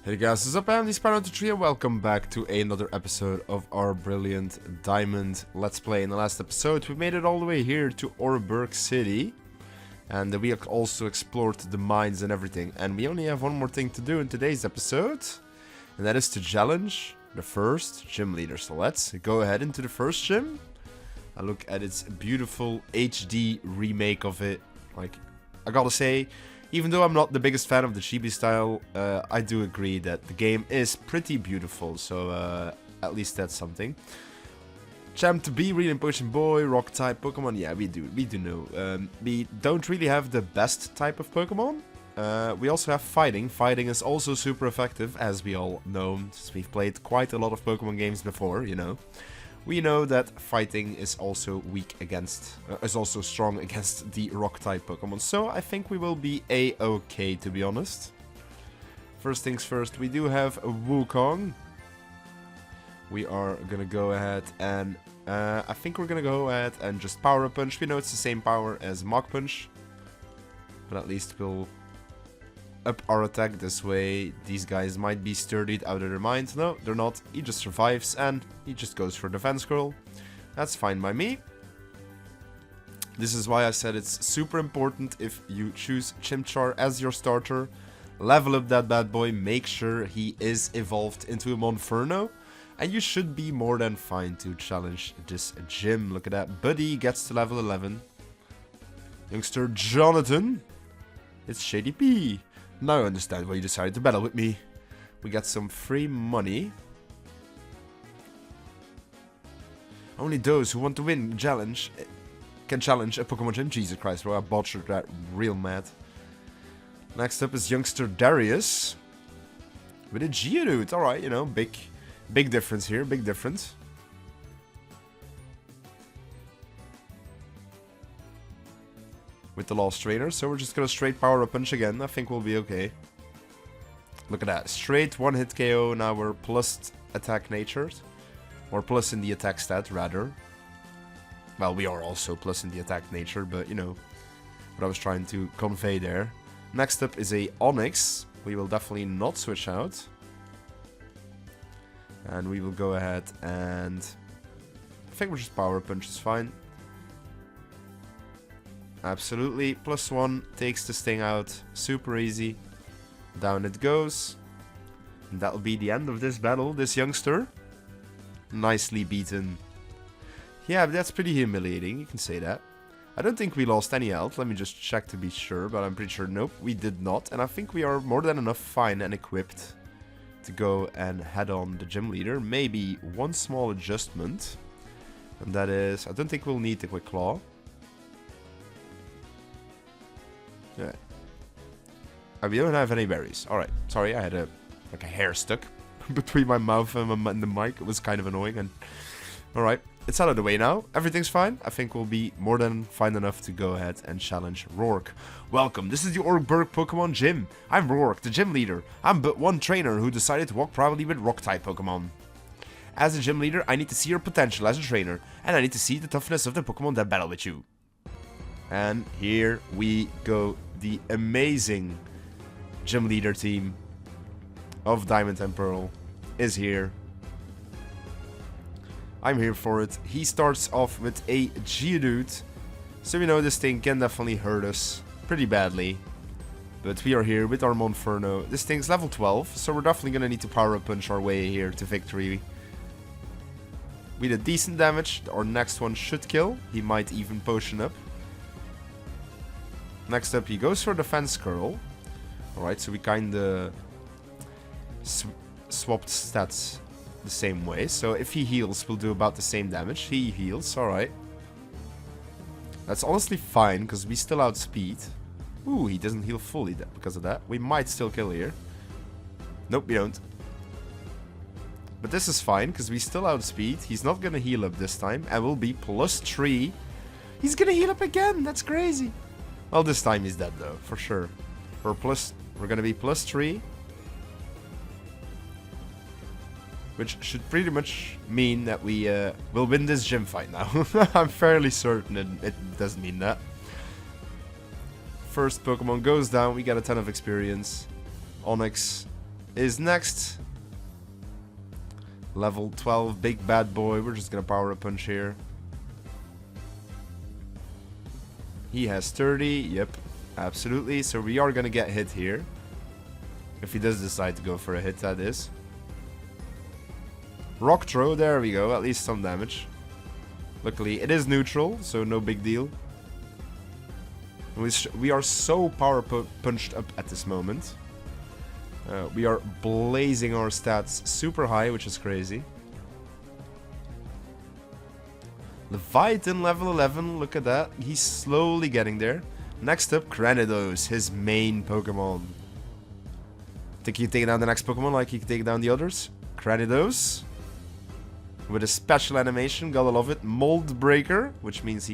Hey guys, what's up? I'm the Spyro and welcome back to another episode of our brilliant Diamond Let's Play. In the last episode, we made it all the way here to Oreburgh City. And we also explored the mines and everything. And we only have one more thing to do in today's episode. And that is to challenge the first gym leader. So let's go ahead into the first gym. I look at its beautiful HD remake of it. Like, I gotta say, even though I'm not the biggest fan of the chibi style, I do agree that the game is pretty beautiful, so at least that's something. Champ to be, Reading Potion Boy, Rock type Pokemon, yeah, we do know. We don't really have the best type of Pokemon. We also have Fighting. Fighting is also super effective, as we all know, since we've played quite a lot of Pokemon games before, you know. We know that Fighting is also weak against, is also strong against the Rock type Pokemon. So I think we will be a-okay, to be honest. First things first, we do have a Wukong. We are gonna go ahead and, I think we're gonna go ahead and just Power Punch. We know it's the same power as Mach Punch, but at least we'll up our attack this way. These guys might be sturdied out of their minds. No, they're not. He just survives and he just goes for defense scroll. That's fine by me. This is why I said it's super important if you choose Chimchar as your starter. Level up that bad boy. Make sure he is evolved into a Monferno. And you should be more than fine to challenge this gym. Look at that. Buddy gets to level 11. Youngster Jonathan. It's Shady P. Now I understand why you decided to battle with me. We got some free money. Only those who want to win challenge can challenge a Pokemon gym. Jesus Christ, bro, I butchered that real mad. Next up is Youngster Darius. With a Geodude. Alright, you know, big difference here, big difference. With the Lost Trainer, so we're just gonna straight Power Up Punch again. I think we'll be okay. Look at that, straight one hit KO. Now we're plus attack natured, or plus in the attack stat rather. Well, we are also plus in the attack nature, but you know what I was trying to convey there. Next up is a Onix. We will definitely not switch out, and we will go ahead and I think we're just Power Punch is fine. Absolutely, +1 takes the sting out, super easy. Down it goes. And that'll be the end of this battle, this youngster. Nicely beaten. Yeah, that's pretty humiliating, you can say that. I don't think we lost any health, let me just check to be sure, but I'm pretty sure nope, we did not. And I think we are more than enough fine and equipped to go and head on the gym leader. Maybe one small adjustment. And that is, I don't think we'll need the Quick Claw. Yeah. We don't have any berries. Alright. Sorry, I had a hair stuck between my mouth and the mic. It was kind of annoying. And alright. It's out of the way now. Everything's fine. I think we'll be more than fine enough to go ahead and challenge Rourke. Welcome. This is the Oreburgh Pokemon Gym. I'm Rourke, the gym leader. I'm but one trainer who decided to walk proudly with Rock-type Pokemon. As a gym leader, I need to see your potential as a trainer. And I need to see the toughness of the Pokemon that battle with you. And here we go. The amazing gym leader team of Diamond and Pearl is here. I'm here for it. He starts off with a Geodude. So we know this thing can definitely hurt us pretty badly. But we are here with our Monferno. This thing's level 12, so we're definitely going to need to Power Up Punch our way here to victory. We did decent damage. Our next one should kill. He might even potion up. Next up, he goes for Defense Curl. Alright, so we kinda swapped stats the same way. So if he heals, we'll do about the same damage. He heals, alright. That's honestly fine, because we still outspeed. Ooh, he doesn't heal fully because of that. We might still kill here. Nope, we don't. But this is fine, because we still outspeed. He's not gonna heal up this time, and we'll be +3. He's gonna heal up again, that's crazy. Well, this time he's dead though, for sure. We're gonna be +3. Which should pretty much mean that we will win this gym fight now. I'm fairly certain it doesn't mean that. First Pokemon goes down, we get a ton of experience. Onix is next. Level 12, big bad boy. We're just gonna power a punch here. He has 30. Yep, absolutely. So we are gonna get hit here. If he does decide to go for a hit, that is. Rock throw, there we go. At least some damage. Luckily, it is neutral, so no big deal. We are so power punched up at this moment. We are blazing our stats super high, which is crazy. Leviathan level 11, look at that. He's slowly getting there. Next up, Granados, his main Pokemon. Think he can take down the next Pokemon like he can take down the others? Granados. With a special animation, gotta love it. Mold Breaker, which means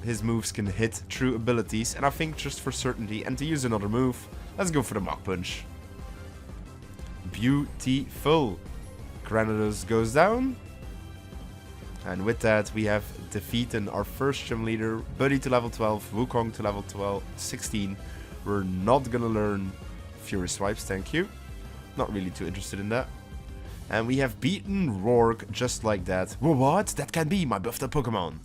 his moves can hit true abilities. And I think just for certainty and to use another move, let's go for the Mach Punch. Beautiful. Granados goes down. And with that, we have defeated our first gym leader, Buddy to level 12, Wukong to level 16. We're not gonna learn Fury Swipes, thank you. Not really too interested in that. And we have beaten Rourke just like that. Whoa, what? That can be my buffed up Pokemon.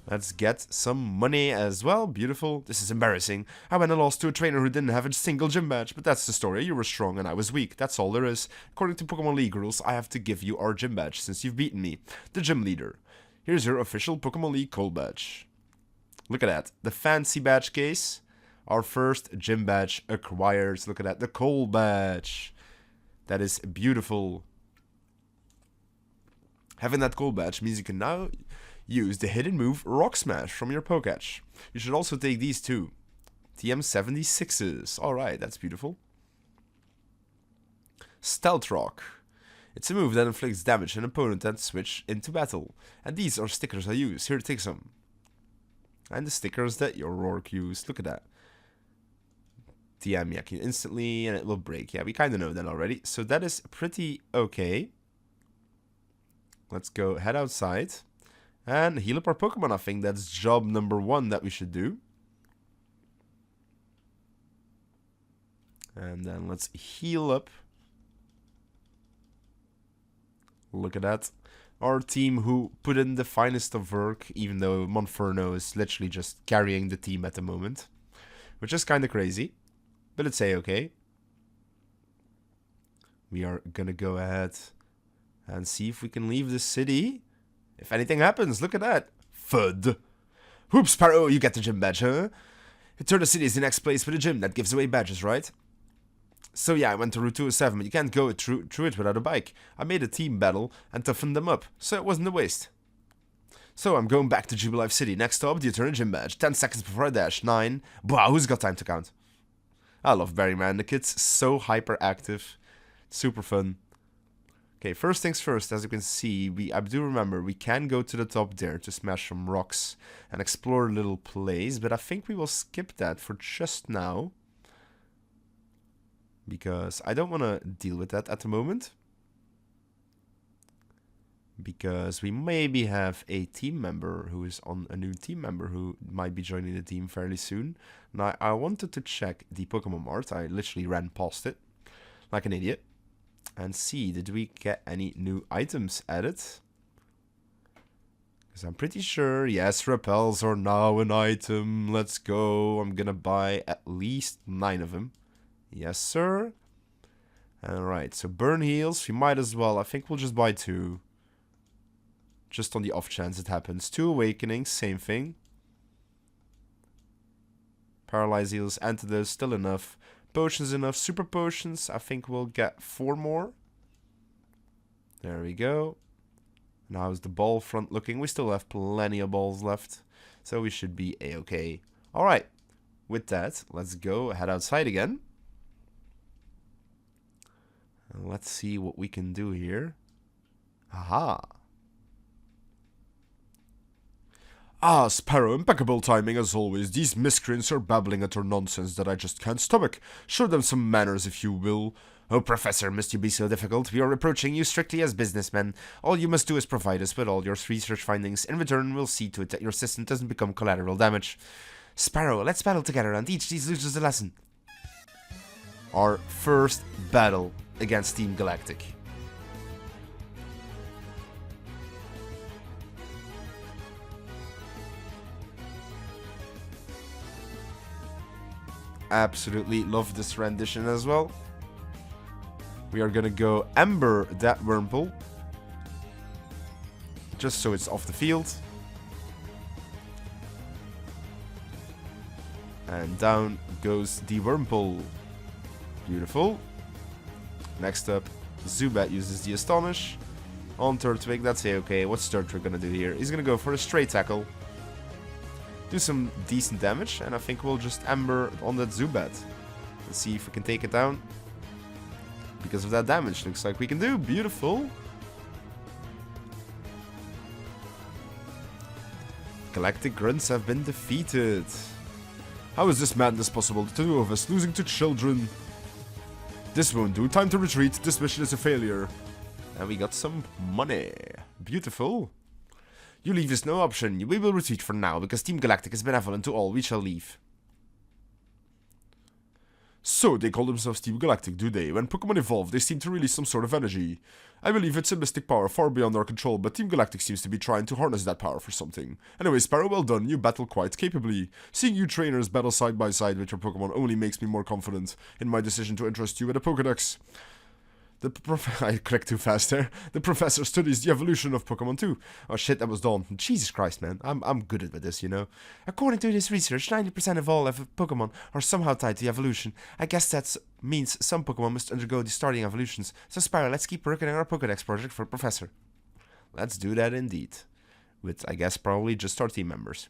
Let's get some money as well. Beautiful. This is embarrassing. I went and lost to a trainer who didn't have a single gym badge. But that's the story. You were strong and I was weak. That's all there is. According to Pokemon League rules, I have to give you our gym badge since you've beaten me. The gym leader. Here's your official Pokemon League Cold badge. Look at that. The fancy badge case. Our first gym badge acquired. Look at that. The Cold badge. That is beautiful. Having that Cold badge means you can now use the hidden move Rock Smash from your Pokédex. You should also take these too. TM76s. Alright, that's beautiful. Stealth Rock. It's a move that inflicts damage on an opponent and switch into battle. And these are stickers I use. Here, take some. And the stickers that your Rourke used. Look at that. TM Yakin instantly and it will break. Yeah, we kind of know that already. So that is pretty okay. Let's go head outside. And heal up our Pokemon, I think that's job number 1 that we should do. And then let's heal up. Look at that. Our team who put in the finest of work, even though Monferno is literally just carrying the team at the moment. Which is kind of crazy. But it's a-okay. We are gonna go ahead and see if we can leave the city. If anything happens, look at that. FUD. Whoops, Sparrow, you get the gym badge, huh? Eterna City is the next place with a gym that gives away badges, right? So yeah, I went to Route 207, but you can't go through it without a bike. I made a team battle and toughened them up, so it wasn't a waste. So I'm going back to Jubilife City. Next stop, the Eterna Gym badge. 10 seconds before I dash. 9. Wow, who's got time to count? I love Barry, man. The kid's so hyperactive. Super fun. Okay, first things first, as you can see, I do remember we can go to the top there to smash some rocks and explore a little place, but I think we will skip that for just now. Because I don't want to deal with that at the moment. Because we maybe have a team member who is on a new team member who might be joining the team fairly soon. Now, I wanted to check the Pokemon Mart. I literally ran past it like an idiot. And see, did we get any new items added? Because I'm pretty sure, yes, repels are now an item. Let's go. I'm gonna buy at least 9 of them. Yes, sir. Alright, so burn heals. We might as well. I think we'll just buy 2. Just on the off chance it happens. 2 awakenings, same thing. Paralyze heals, antidotes, still enough. Potions enough. Super potions, I think we'll get 4 more. There we go. And how's the ball front looking? We still have plenty of balls left. So we should be a-okay. Alright. With that, let's go head outside again. And let's see what we can do here. Aha. Ah, Sparrow, impeccable timing as always. These miscreants are babbling utter nonsense that I just can't stomach. Show them some manners if you will. Oh, Professor, must you be so difficult? We are approaching you strictly as businessmen. All you must do is provide us with all your research findings. In return, we'll see to it that your system doesn't become collateral damage. Sparrow, let's battle together and teach these losers a lesson. our first battle against Team Galactic. Absolutely love this rendition as well. We are gonna go Ember that Wurmple, just so it's off the field. And down goes the Wurmple. Beautiful. Next up, Zubat uses the Astonish. On Turtwig, that's okay. What's Turtwig gonna do here? He's gonna go for a straight tackle. Do some decent damage, and I think we'll just Ember on that Zubat. Let's see if we can take it down. Because of that damage, looks like we can do. Beautiful. Galactic Grunts have been defeated. How is this madness possible? The two of us losing to children. This won't do. Time to retreat. This mission is a failure. And we got some money. Beautiful. You leave is no option. We will retreat for now, because Team Galactic is benevolent to all. We shall leave. So, they call themselves Team Galactic, do they? When Pokémon evolve, they seem to release some sort of energy. I believe it's a mystic power far beyond our control, but Team Galactic seems to be trying to harness that power for something. Anyway, Sparrow, well done, you battle quite capably. Seeing you trainers battle side by side with your Pokémon only makes me more confident in my decision to entrust you with a Pokédex. I clicked too fast there. The professor studies the evolution of Pokemon too. Oh shit, that was done. Jesus Christ, man. I'm good at this, you know. According to this research, 90% of all Pokemon are somehow tied to evolution. I guess that means some Pokemon must undergo the starting evolutions. So Spyro, let's keep working on our Pokédex project for Professor. Let's do that indeed. With, I guess, probably just our team members.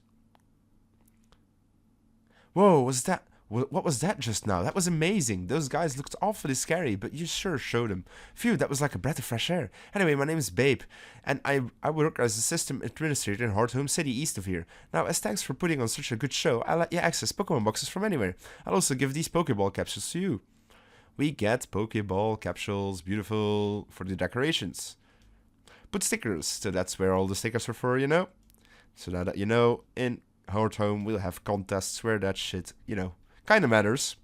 Whoa, was that... What was that just now? That was amazing. Those guys looked awfully scary, but you sure showed them. Phew, that was like a breath of fresh air. Anyway, my name is Babe, and I work as a system administrator in Hardhome City, east of here. Now, as thanks for putting on such a good show, I'll let you access Pokemon boxes from anywhere. I'll also give these Pokeball capsules to you. We get Pokeball capsules, beautiful, for the decorations. Put stickers, so that's where all the stickers are for, you know? So that, you know, in Hardhome, we'll have contests where that shit, you know, kind of matters.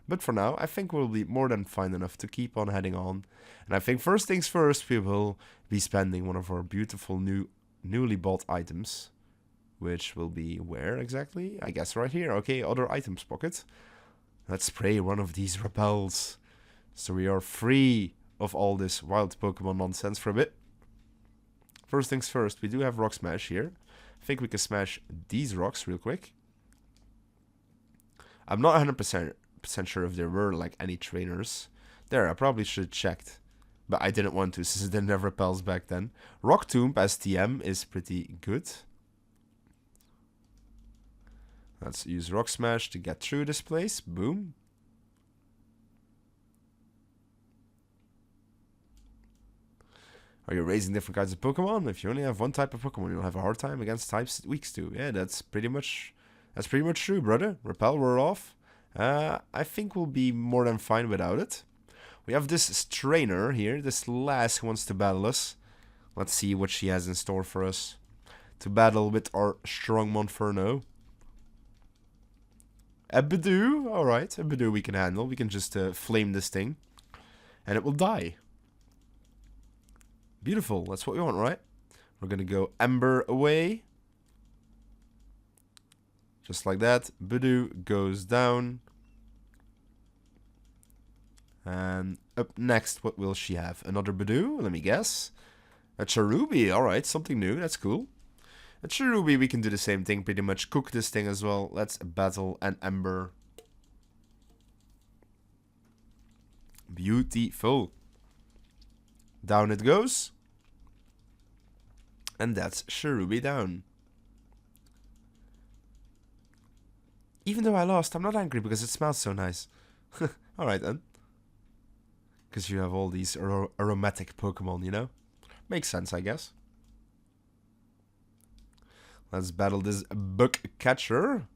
But for now, I think we'll be more than fine enough to keep on heading on. And I think first things first, we will be spending one of our beautiful newly bought items. Which will be where exactly? I guess right here. Okay, other items pocket. Let's spray one of these repels. So we are free of all this wild Pokemon nonsense for a bit. First things first, we do have Rock Smash here. I think we can smash these rocks real quick. I'm not 100% sure if there were like any trainers. There, I probably should have checked. But I didn't want to since it didn't have repels back then. Rock Tomb as TM is pretty good. Let's use Rock Smash to get through this place. Boom. Are you raising different kinds of Pokemon? If you only have one type of Pokemon, you'll have a hard time against types it weaks to. Yeah, that's pretty much true, brother. Repel, we're off. I think we'll be more than fine without it. We have this trainer here, this lass who wants to battle us. Let's see what she has in store for us. To battle with our strong Monferno. A Bidoof, alright, a Bidoof we can handle. We can just flame this thing. And it will die. Beautiful, that's what we want, right? We're gonna go Ember away. Just like that. Bidoof goes down. And up next, what will she have? Another Bidoof? Let me guess. A Cherubi. Alright, something new. That's cool. A Cherubi, we can do the same thing. Pretty much cook this thing as well. Let's battle an Ember. Beautiful. Down it goes. And that's Cherubi down. Even though I lost, I'm not angry because it smells so nice. Alright then. Because you have all these aromatic Pokemon, you know? Makes sense, I guess. Let's battle this Bug Catcher.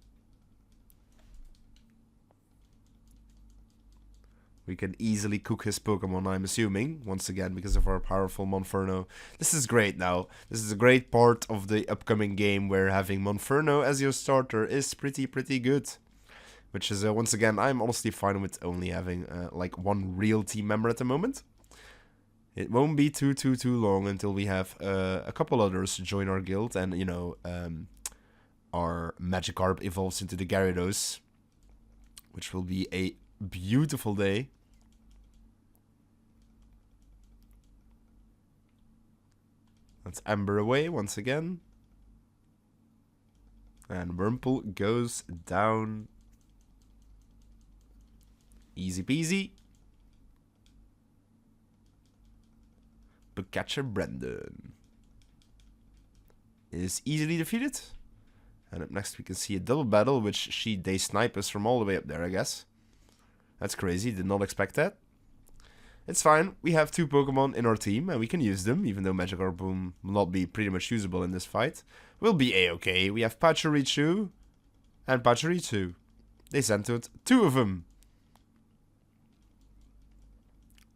We can easily cook his Pokemon, I'm assuming. Once again, because of our powerful Monferno. This is great now. This is a great part of the upcoming game where having Monferno as your starter is pretty good. Which is, once again, I'm honestly fine with only having, like, one real team member at the moment. It won't be too long until we have a couple others join our guild and, you know, our Magikarp evolves into the Gyarados, which will be a beautiful day. Let's Ember away once again. And Wurmple goes down. Easy peasy. Catcher Brandon is easily defeated. And up next we can see a double battle, which they snipe us from all the way up there, I guess. That's crazy, did not expect that. It's fine, we have 2 Pokemon in our team and we can use them, even though Magikarp will not be pretty much usable in this fight. We'll be a-okay. We have Pachirisu and Pachirisu. They sent out 2 of them.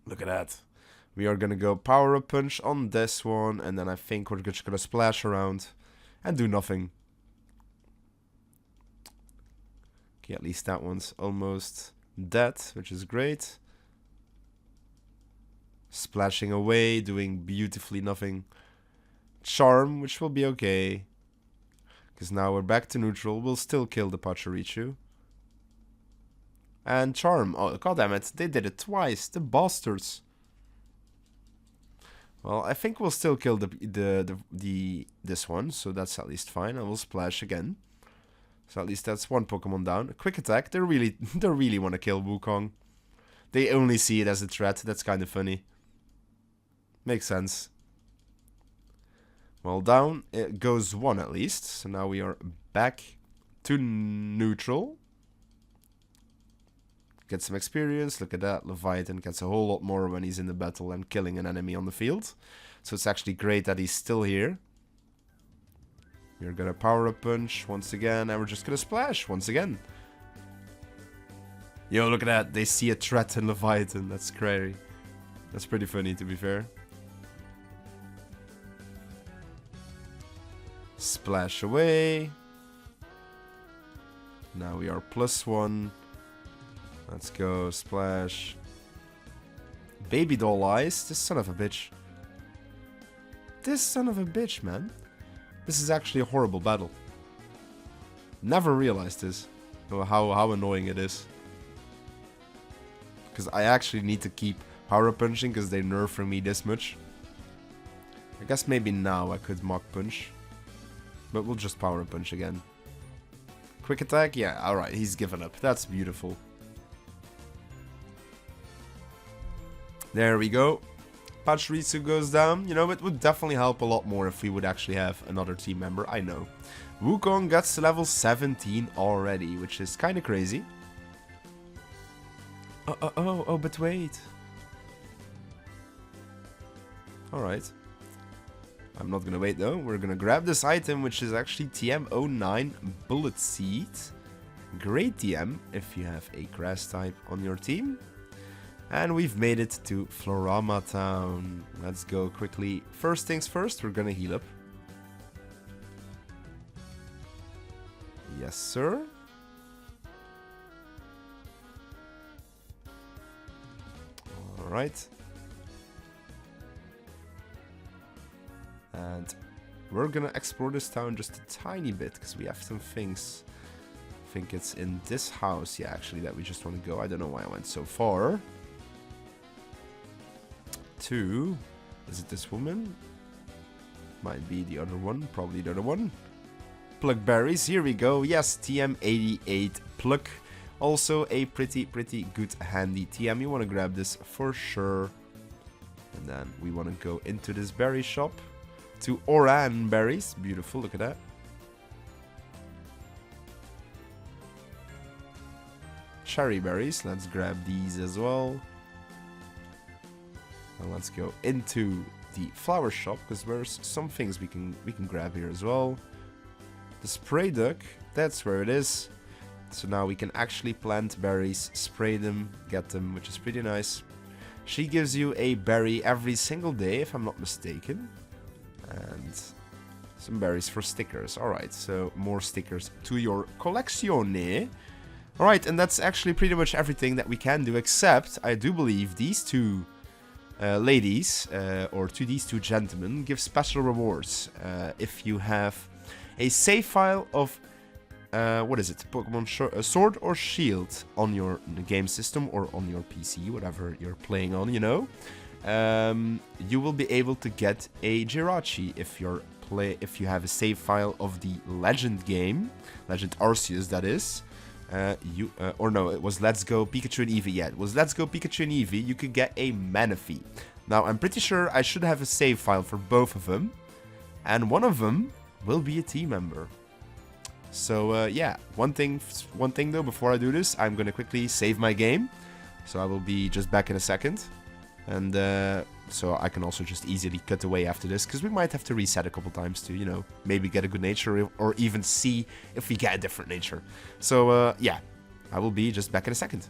Look at that. We are gonna go Power Up Punch on this one, and then I think we're just gonna splash around and do nothing. Okay, at least that one's almost dead, which is great. Splashing away, doing beautifully nothing. Charm, which will be okay. Because now we're back to neutral. We'll still kill the Pachirisu. And Charm. Oh, goddammit, they did it twice. The bastards. Well, I think we'll still kill this one, so that's at least fine. And we'll splash again. So at least that's 1 Pokemon down. A quick attack. They really want to kill Wukong. They only see it as a threat. That's kind of funny. Makes sense. Well, down it goes 1 at least. So now we are back to neutral. Get some experience. Look at that. Leviathan gets a whole lot more when he's in the battle and killing an enemy on the field. So it's actually great that he's still here. We're gonna Power Up Punch once again. And we're just gonna Splash once again. Yo, look at that. They see a threat in Leviathan. That's crazy. That's pretty funny, to be fair. Splash away. Now we are +1. Let's go, Splash. Baby doll eyes. This son of a bitch. This son of a bitch, man. This is actually a horrible battle. Never realized this. How annoying it is. Because I actually need to keep Power Punching because they're nerfing me this much. I guess maybe now I could Mach Punch. But we'll just Power Punch again. Quick attack? Yeah, alright, he's given up. That's beautiful. There we go. Pachirisu goes down. You know, it would definitely help a lot more if we would actually have another team member. I know. Wukong gets to level 17 already, which is kind of crazy. Oh, but wait. Alright. I'm not gonna wait though. We're gonna grab this item, which is actually TM09 Bullet Seed. Great TM if you have a grass type on your team. And we've made it to Florama Town. Let's go quickly. First things first, we're gonna heal up. Yes, sir. Alright. And we're gonna explore this town just a tiny bit, because we have some things. I think it's in this house, yeah, actually, that we just want to go. I don't know why I went so far. Is it this woman? Might be the other one, probably the other one. Pluck berries, here we go. Yes, TM88 Pluck. Also a pretty good handy TM. You want to grab this for sure. And then we want to go into this berry shop to Oran berries. Beautiful, look at that. Cherry berries, let's grab these as well. And let's go into the flower shop, because there's some things we can grab here as well. The spray duck, that's where it is. So now we can actually plant berries, spray them, get them, which is pretty nice. She gives you a berry every single day, if I'm not mistaken. And some berries for stickers. Alright, so more stickers to your collection. Alright, and that's actually pretty much everything that we can do, except I do believe these two ladies, or these two gentlemen, give special rewards if you have a save file of, what is it, Pokemon Sword or Shield on your game system or on your PC, whatever you're playing on, you know. You will be able to get a Jirachi if you have a save file of the Legend game, Legend Arceus that is. Or no, it was Let's Go Pikachu and Eevee. Yeah, it was Let's Go Pikachu and Eevee. You could get a Manaphy. Now, I'm pretty sure I should have a save file for both of them. And one of them will be a team member. So, yeah. One thing though, before I do this, I'm gonna quickly save my game. So I will be just back in a second. And, so I can also just easily cut away after this, because we might have to reset a couple times to, you know, maybe get a good nature or even see if we get a different nature. So, yeah, I will be just back in a second.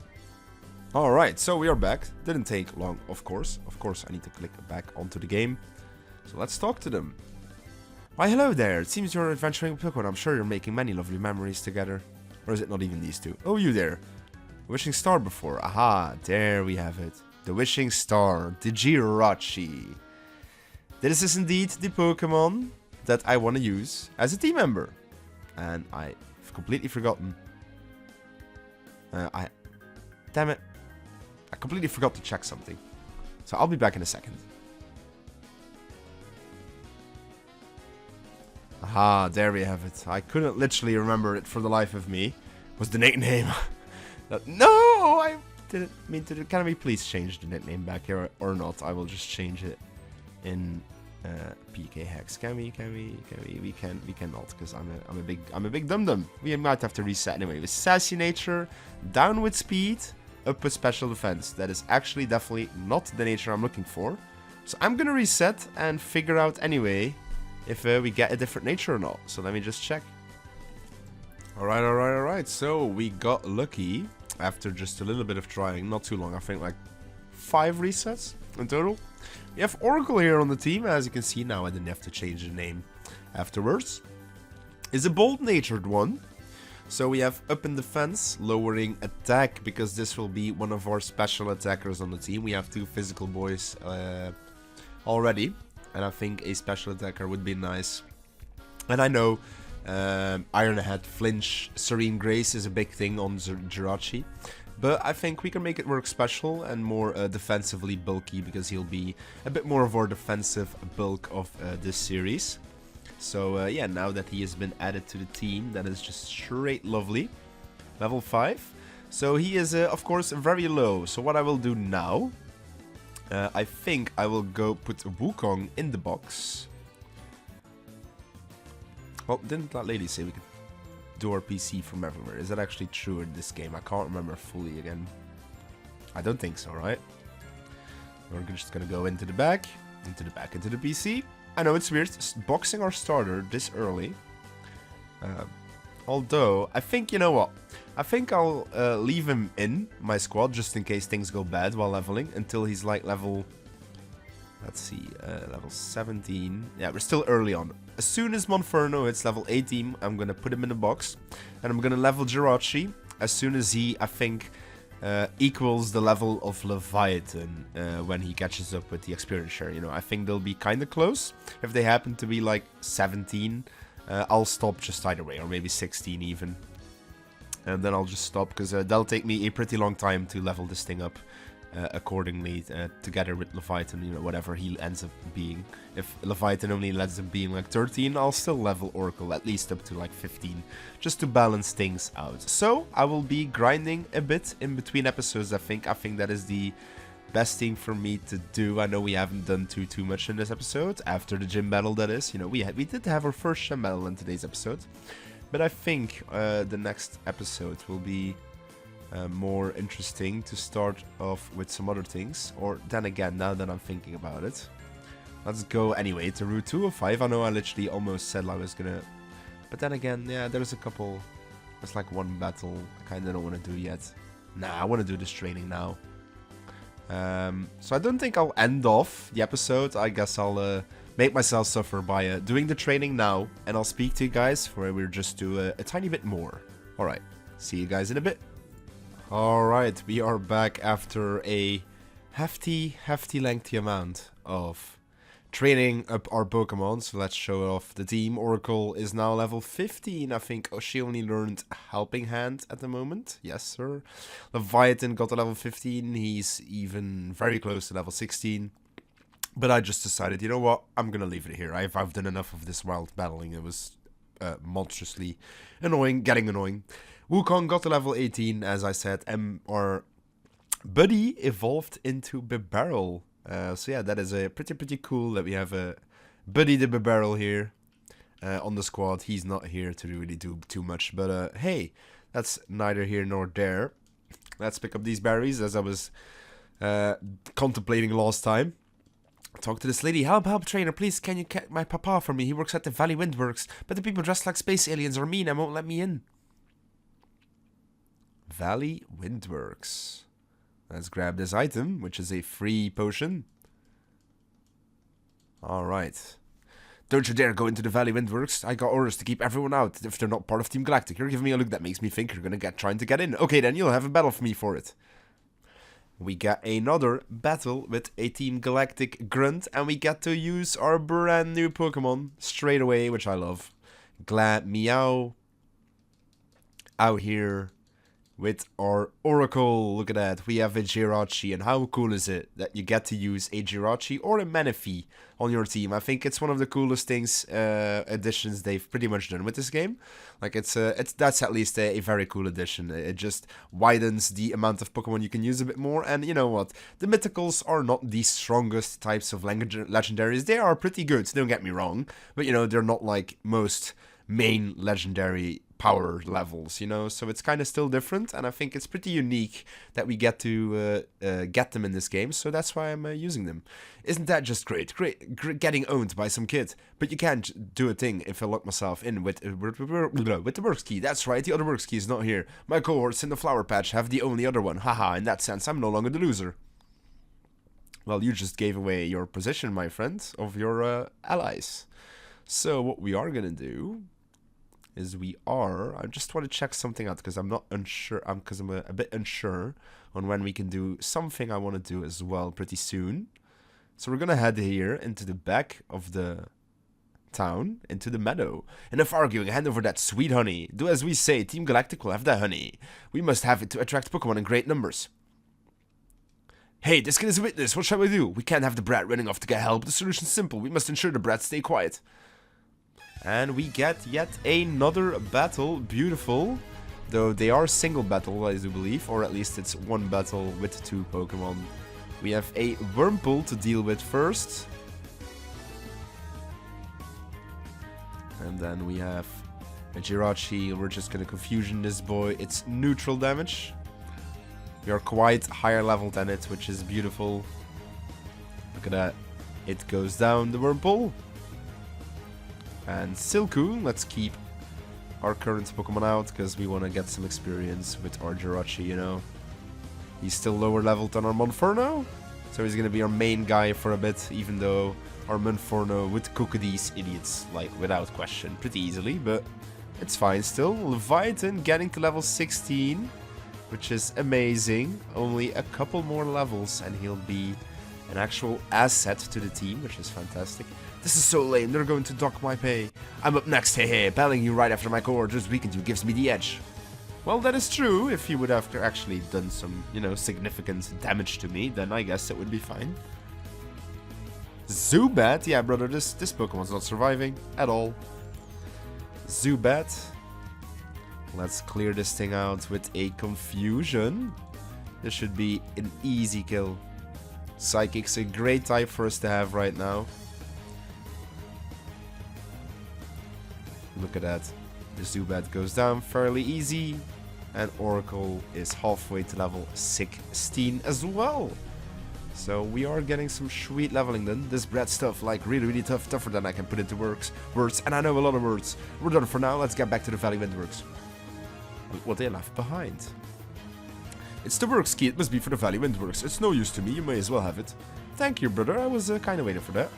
Alright, so we are back. Didn't take long, of course. Of course, I need to click back onto the game. So let's talk to them. Why, hello there. It seems you're adventuring with Pokemon. I'm sure you're making many lovely memories together. Or is it not even these two? Oh, you there. Wishing Star before. Aha, there we have it. The Wishing Star, the Jirachi. This is indeed the Pokemon that I want to use as a team member. And I've completely forgotten. Damn it. I completely forgot to check something. So I'll be back in a second. Aha, there we have it. I couldn't literally remember it for the life of me. Was the nickname. No, I didn't mean to. Can we please change the nickname back here or not? I will just change it in PK Hex. Can we? We cannot, because I'm a big dum dum. We might have to reset anyway. With sassy nature, down with speed, up with special defense. That is actually definitely not the nature I'm looking for. So I'm gonna reset and figure out anyway if we get a different nature or not. So let me just check. Alright. So we got lucky after just a little bit of trying. Not too long, I think like 5 resets in total. We have Oracle here on the team, as you can see now. I didn't have to change the name afterwards. Is a bold-natured one. So we have up in defense, lowering attack, because this will be one of our special attackers on the team. We have 2 physical boys already, and I think a special attacker would be nice. And I know Ironhead, Flinch, Serene Grace is a big thing on Jirachi, but I think we can make it work special and more defensively bulky, because he'll be a bit more of our defensive bulk of this series. So yeah, now that he has been added to the team, that is just straight lovely. Level 5. So he is of course very low. So what I will do now, I think I will go put Wukong in the box. Well, didn't that lady say we could do our PC from everywhere? Is that actually true in this game? I can't remember fully again. I don't think so, right? We're just gonna go into the back, into the PC. I know it's weird, boxing our starter this early. Although, I think, you know what? I think I'll leave him in my squad just in case things go bad while leveling until he's like level... Let's see, level 17. Yeah, we're still early on. As soon as Monferno hits level 18, I'm gonna put him in the box. And I'm gonna level Jirachi as soon as he, I think, equals the level of Leviathan when he catches up with the experience share. You know, I think they'll be kind of close. If they happen to be like 17, I'll stop just either way, or maybe 16 even. And then I'll just stop, because that'll take me a pretty long time to level this thing up. Accordingly, together with Leviathan, you know, whatever he ends up being. If Leviathan only ends up being like 13, I'll still level Oracle at least up to like 15, just to balance things out. So I will be grinding a bit in between episodes. I think that is the best thing for me to do. I know we haven't done too much in this episode after the gym battle. That is, you know, we did have our first gym battle in today's episode, but I think the next episode will be more interesting to start off with some other things. Or then again, now that I'm thinking about it, let's go anyway to Route 205. I know I literally almost said I was gonna, but then again, yeah, there's a couple. There's like one battle I kind of don't want to do yet. Nah, I want to do this training now. So I don't think I'll end off the episode. I guess I'll make myself suffer by doing the training now, and I'll speak to you guys where we'll just do a tiny bit more. Alright, see you guys in a bit. Alright, we are back after a hefty lengthy amount of training up our Pokemon. So let's show off the team. Oracle is now level 15. I think she only learned Helping Hand at the moment. Yes, sir. Leviathan got to level 15. He's even very close to level 16. But I just decided, you know what? I'm going to leave it here. I've done enough of this wild battling. It was monstrously annoying, getting annoying. Wukong got to level 18, as I said, and our buddy evolved into Bibarel. So yeah, that is a pretty cool that we have a buddy the Bibarel here on the squad. He's not here to really do too much, but hey, that's neither here nor there. Let's pick up these berries, as I was contemplating last time. Talk to this lady. Help, trainer, please, can you get my papa for me? He works at the Valley Windworks, but the people dressed like space aliens are mean and won't let me in. Valley Windworks. Let's grab this item, which is a free potion. Alright. Don't you dare go into the Valley Windworks. I got orders to keep everyone out if they're not part of Team Galactic. You're giving me a look that makes me think you're trying to get in. Okay, then you'll have a battle for me for it. We get another battle with a Team Galactic Grunt, and we get to use our brand new Pokemon straight away, which I love. Meow. Out here with our Oracle. Look at that. We have a Jirachi, and how cool is it that you get to use a Jirachi or a Manaphy on your team? I think it's one of the coolest things, additions they've pretty much done with this game. Like that's at least a very cool addition. It just widens the amount of Pokemon you can use a bit more. And you know what? The Mythicals are not the strongest types of legendaries. They are pretty good, don't get me wrong. But you know, they're not like most main legendary power levels, you know, so it's kind of still different, and I think it's pretty unique that we get to get them in this game, so that's why I'm using them. Isn't that just great? Great getting owned by some kid, but you can't do a thing if I lock myself in with the Works key. That's right, the other Works key is not here. My cohorts in the Flower Patch have the only other one. Haha, in that sense, I'm no longer the loser. Well, you just gave away your position, my friend, of your allies. So what we are gonna do is I just want to check something out because I'm not unsure, because I'm a bit unsure on when we can do something I want to do as well pretty soon. So we're gonna head here into the back of the town, into the meadow. Enough arguing, hand over that sweet honey. Do as we say, Team Galactic will have that honey. We must have it to attract Pokemon in great numbers. Hey, this kid is a witness, what shall we do? We can't have the brat running off to get help. The solution's simple, we must ensure the brat stay quiet. And we get yet another battle. Beautiful. Though they are single battle, I do believe. Or at least it's one battle with two Pokemon. We have a Wurmple to deal with first. And then we have a Jirachi. We're just going to confusion this boy. It's neutral damage. We are quite higher level than it, which is beautiful. Look at that. It goes down, the Wurmple. And Silcoon, let's keep our current Pokemon out, because we want to get some experience with our Jirachi, you know. He's still lower leveled than our Monferno, so he's going to be our main guy for a bit, even though our Monferno would cook these idiots, like, without question, pretty easily, but it's fine still. Leviathan getting to level 16, which is amazing. Only a couple more levels, and he'll be an actual asset to the team, which is fantastic. This is so lame, they're going to dock my pay. I'm up next, hey, battling you right after my cohorts weakened you gives me the edge. Well, that is true. If you would have actually done some, you know, significant damage to me, then I guess it would be fine. Zubat, yeah, brother, this Pokemon's not surviving at all. Zubat. Let's clear this thing out with a confusion. This should be an easy kill. Psychic's a great type for us to have right now. Look at that. The Zubat goes down fairly easy. And Oracle is halfway to level 16 as well. So we are getting some sweet leveling done. This brat stuff, like really tough, tougher than I can put into words. And I know a lot of words. We're done for now. Let's get back to the Valley Windworks. Look what they left behind. It's the Works key. It must be for the Valley Windworks. It's no use to me. You may as well have it. Thank you, brother. I was kind of waiting for that.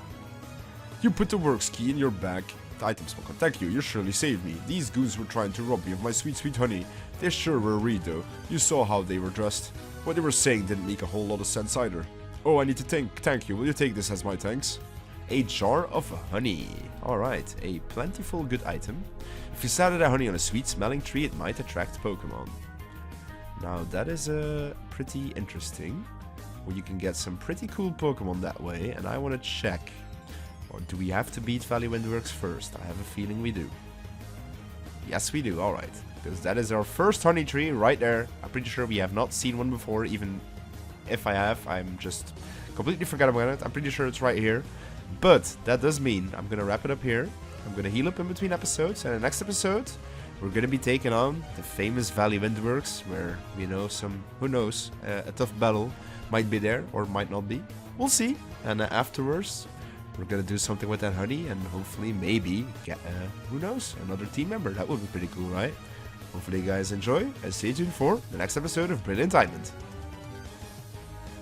You put the Works key in your bag. item smoker. Thank you, you surely saved me. These goons were trying to rob me of my sweet, sweet honey. They sure were rude though. You saw how they were dressed. What they were saying didn't make a whole lot of sense either. Oh, I need to thank you. Will you take this as my thanks? A jar of honey. Alright, a plentiful good item. If you started a honey on a sweet smelling tree, it might attract Pokemon. Now that is pretty interesting. Well, you can get some pretty cool Pokemon that way, and I want to check. Or do we have to beat Valley Windworks first? I have a feeling we do. Yes, we do. Alright. Because that is our first honey tree right there. I'm pretty sure we have not seen one before. Even if I have, I'm just completely forgot about it. I'm pretty sure it's right here. But that does mean I'm going to wrap it up here. I'm going to heal up in between episodes. And in the next episode, we're going to be taking on the famous Valley Windworks. Where, you know, who knows, a tough battle might be there or might not be. We'll see. And afterwards, we're going to do something with that honey. And hopefully, maybe get, who knows, another team member. That would be pretty cool, right? Hopefully you guys enjoy, and stay tuned for the next episode of Brilliant Diamond.